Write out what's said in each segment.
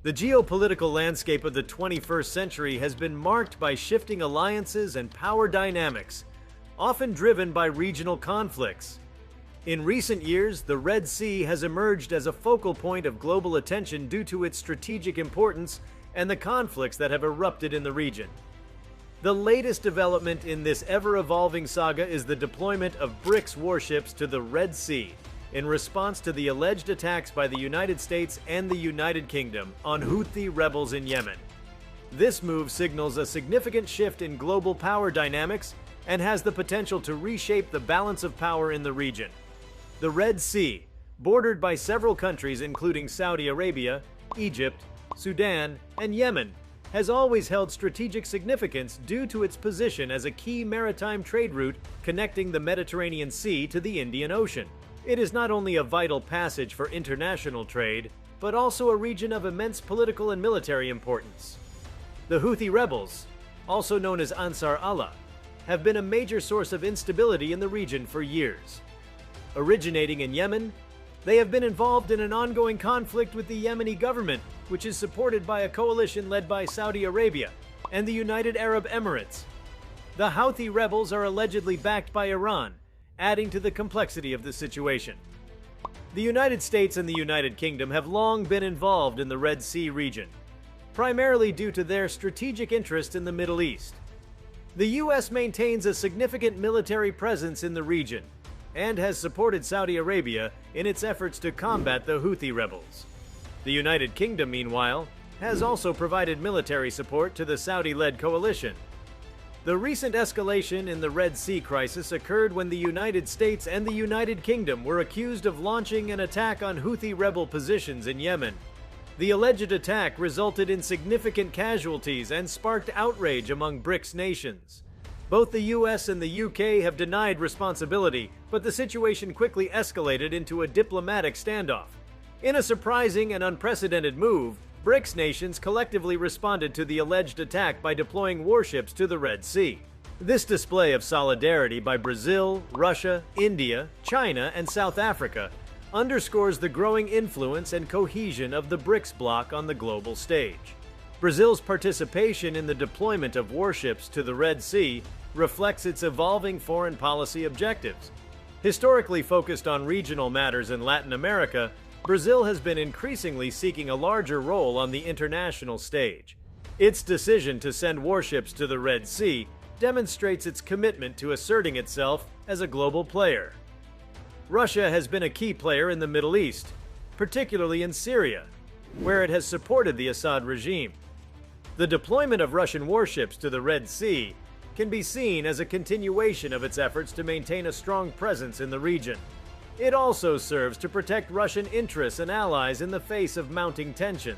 The geopolitical landscape of the 21st century has been marked by shifting alliances and power dynamics, often driven by regional conflicts. In recent years, the Red Sea has emerged as a focal point of global attention due to its strategic importance and the conflicts that have erupted in the region. The latest development in this ever-evolving saga is the deployment of BRICS warships to the Red Sea in response to the alleged attacks by the United States and the United Kingdom on Houthi rebels in Yemen. This move signals a significant shift in global power dynamics and has the potential to reshape the balance of power in the region. The Red Sea, bordered by several countries including Saudi Arabia, Egypt, Sudan, and Yemen, has always held strategic significance due to its position as a key maritime trade route connecting the Mediterranean Sea to the Indian Ocean. It is not only a vital passage for international trade, but also a region of immense political and military importance. The Houthi rebels, also known as Ansar Allah, have been a major source of instability in the region for years. Originating in Yemen, they have been involved in an ongoing conflict with the Yemeni government, which is supported by a coalition led by Saudi Arabia and the United Arab Emirates. The Houthi rebels are allegedly backed by Iran, adding to the complexity of the situation. The United States and the United Kingdom have long been involved in the Red Sea region, primarily due to their strategic interest in the Middle East. The U.S. maintains a significant military presence in the region and has supported Saudi Arabia in its efforts to combat the Houthi rebels. The United Kingdom, meanwhile, has also provided military support to the Saudi-led coalition. The recent escalation in the Red Sea crisis occurred when the United States and the United Kingdom were accused of launching an attack on Houthi rebel positions in Yemen. The alleged attack resulted in significant casualties and sparked outrage among BRICS nations. Both the US and the UK have denied responsibility, but the situation quickly escalated into a diplomatic standoff. In a surprising and unprecedented move, BRICS nations collectively responded to the alleged attack by deploying warships to the Red Sea. This display of solidarity by Brazil, Russia, India, China, and South Africa underscores the growing influence and cohesion of the BRICS bloc on the global stage. Brazil's participation in the deployment of warships to the Red Sea reflects its evolving foreign policy objectives. Historically focused on regional matters in Latin America, Brazil has been increasingly seeking a larger role on the international stage. Its decision to send warships to the Red Sea demonstrates its commitment to asserting itself as a global player. Russia has been a key player in the Middle East, particularly in Syria, where it has supported the Assad regime. The deployment of Russian warships to the Red Sea can be seen as a continuation of its efforts to maintain a strong presence in the region. It also serves to protect Russian interests and allies in the face of mounting tensions.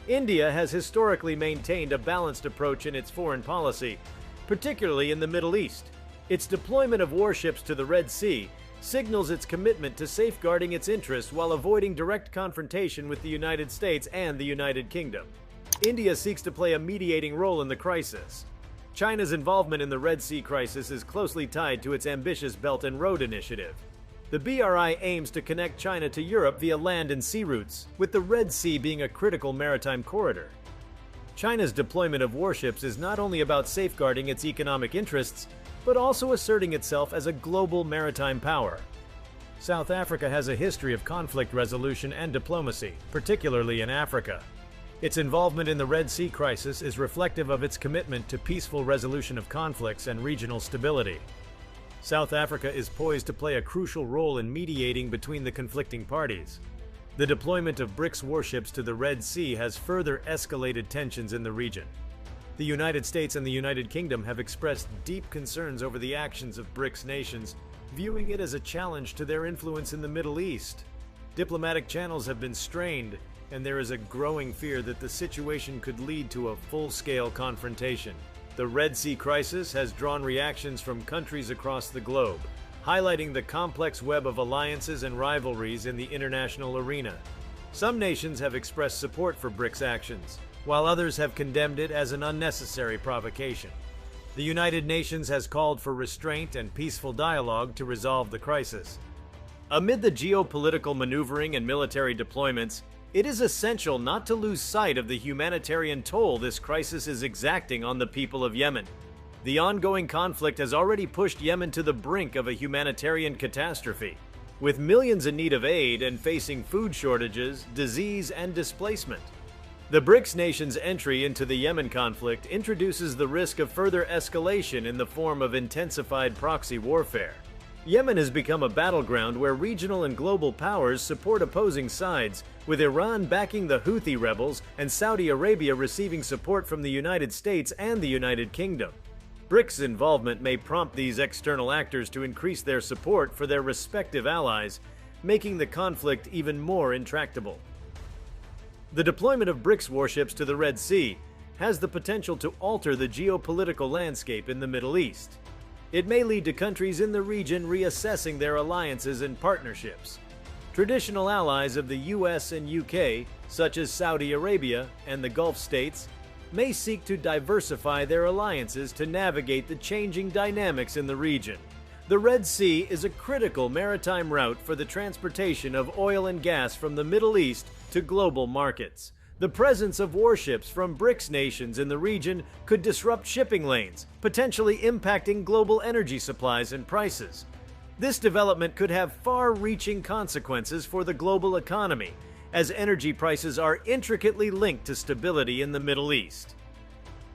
India has historically maintained a balanced approach in its foreign policy, particularly in the Middle East. Its deployment of warships to the Red Sea signals its commitment to safeguarding its interests while avoiding direct confrontation with the United States and the United Kingdom. India seeks to play a mediating role in the crisis. China's involvement in the Red Sea crisis is closely tied to its ambitious Belt and Road Initiative. The BRI aims to connect China to Europe via land and sea routes, with the Red Sea being a critical maritime corridor. China's deployment of warships is not only about safeguarding its economic interests, but also asserting itself as a global maritime power. South Africa has a history of conflict resolution and diplomacy, particularly in Africa. Its involvement in the Red Sea crisis is reflective of its commitment to peaceful resolution of conflicts and regional stability. South Africa is poised to play a crucial role in mediating between the conflicting parties. The deployment of BRICS warships to the Red Sea has further escalated tensions in the region. The United States and the United Kingdom have expressed deep concerns over the actions of BRICS nations, viewing it as a challenge to their influence in the Middle East. Diplomatic channels have been strained, and there is a growing fear that the situation could lead to a full-scale confrontation. The Red Sea crisis has drawn reactions from countries across the globe, highlighting the complex web of alliances and rivalries in the international arena. Some nations have expressed support for BRICS actions, while others have condemned it as an unnecessary provocation. The United Nations has called for restraint and peaceful dialogue to resolve the crisis. Amid the geopolitical maneuvering and military deployments, It is essential not to lose sight of the humanitarian toll this crisis is exacting on the people of Yemen. The ongoing conflict has already pushed Yemen to the brink of a humanitarian catastrophe, with millions in need of aid and facing food shortages, disease, and displacement. The BRICS nations' entry into the Yemen conflict introduces the risk of further escalation in the form of intensified proxy warfare. Yemen has become a battleground where regional and global powers support opposing sides, with Iran backing the Houthi rebels and Saudi Arabia receiving support from the United States and the United Kingdom. BRICS involvement may prompt these external actors to increase their support for their respective allies, making the conflict even more intractable. The deployment of BRICS warships to the Red Sea has the potential to alter the geopolitical landscape in the Middle East. It may lead to countries in the region reassessing their alliances and partnerships. Traditional allies of the US and UK, such as Saudi Arabia and the Gulf states, may seek to diversify their alliances to navigate the changing dynamics in the region. The Red Sea is a critical maritime route for the transportation of oil and gas from the Middle East to global markets. The presence of warships from BRICS nations in the region could disrupt shipping lanes, potentially impacting global energy supplies and prices. This development could have far-reaching consequences for the global economy, as energy prices are intricately linked to stability in the Middle East.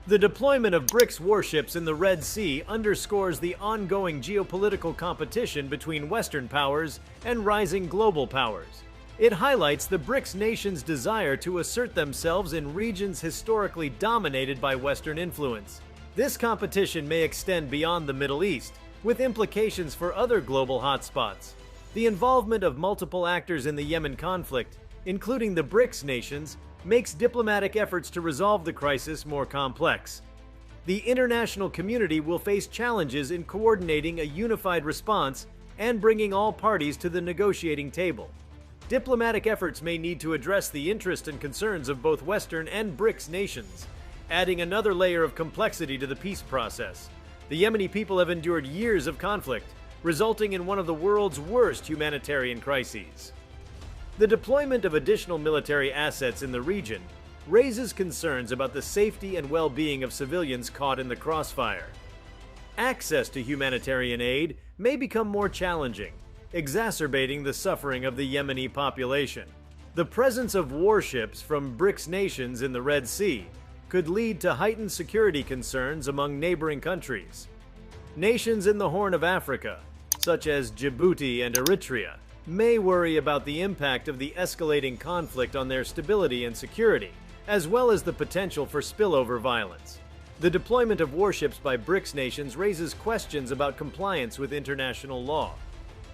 The deployment of BRICS warships in the Red Sea underscores the ongoing geopolitical competition between Western powers and rising global powers. It highlights the BRICS nations' desire to assert themselves in regions historically dominated by Western influence. This competition may extend beyond the Middle East, with implications for other global hotspots. The involvement of multiple actors in the Yemen conflict, including the BRICS nations, makes diplomatic efforts to resolve the crisis more complex. The international community will face challenges in coordinating a unified response and bringing all parties to the negotiating table. Diplomatic efforts may need to address the interests and concerns of both Western and BRICS nations, adding another layer of complexity to the peace process. The Yemeni people have endured years of conflict, resulting in one of the world's worst humanitarian crises. The deployment of additional military assets in the region raises concerns about the safety and well-being of civilians caught in the crossfire. Access to humanitarian aid may become more challenging, exacerbating the suffering of the Yemeni population. The presence of warships from BRICS nations in the Red Sea could lead to heightened security concerns among neighboring countries. Nations in the Horn of Africa, such as Djibouti and Eritrea, may worry about the impact of the escalating conflict on their stability and security, as well as the potential for spillover violence. The deployment of warships by BRICS nations raises questions about compliance with international law.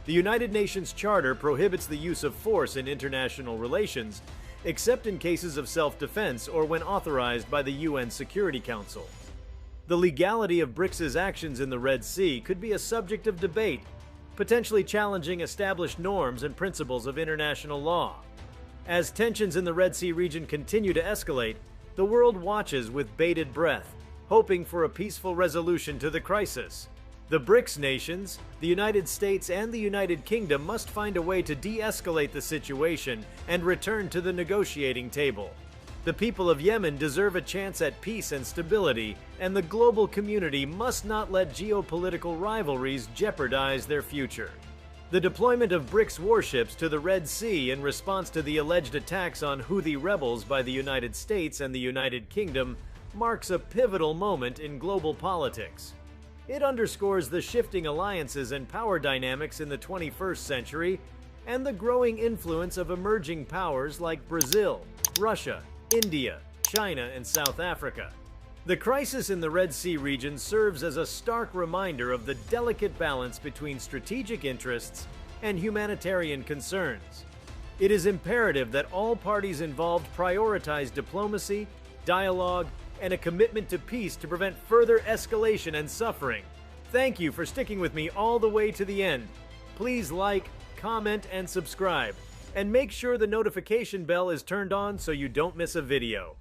The United Nations Charter prohibits the use of force in international relations, except in cases of self-defense or when authorized by the UN Security Council. The legality of BRICS' actions in the Red Sea could be a subject of debate, potentially challenging established norms and principles of international law. As tensions in the Red Sea region continue to escalate, the world watches with bated breath, hoping for a peaceful resolution to the crisis. The BRICS nations, the United States, and the United Kingdom must find a way to de-escalate the situation and return to the negotiating table. The people of Yemen deserve a chance at peace and stability, and the global community must not let geopolitical rivalries jeopardize their future. The deployment of BRICS warships to the Red Sea in response to the alleged attacks on Houthi rebels by the United States and the United Kingdom marks a pivotal moment in global politics. It underscores the shifting alliances and power dynamics in the 21st century and the growing influence of emerging powers like Brazil, Russia, India, China, and South Africa. The crisis in the Red Sea region serves as a stark reminder of the delicate balance between strategic interests and humanitarian concerns. It is imperative that all parties involved prioritize diplomacy, dialogue, and a commitment to peace to prevent further escalation and suffering. Thank you for sticking with me all the way to the end. Please like, comment, and subscribe. And make sure the notification bell is turned on so you don't miss a video.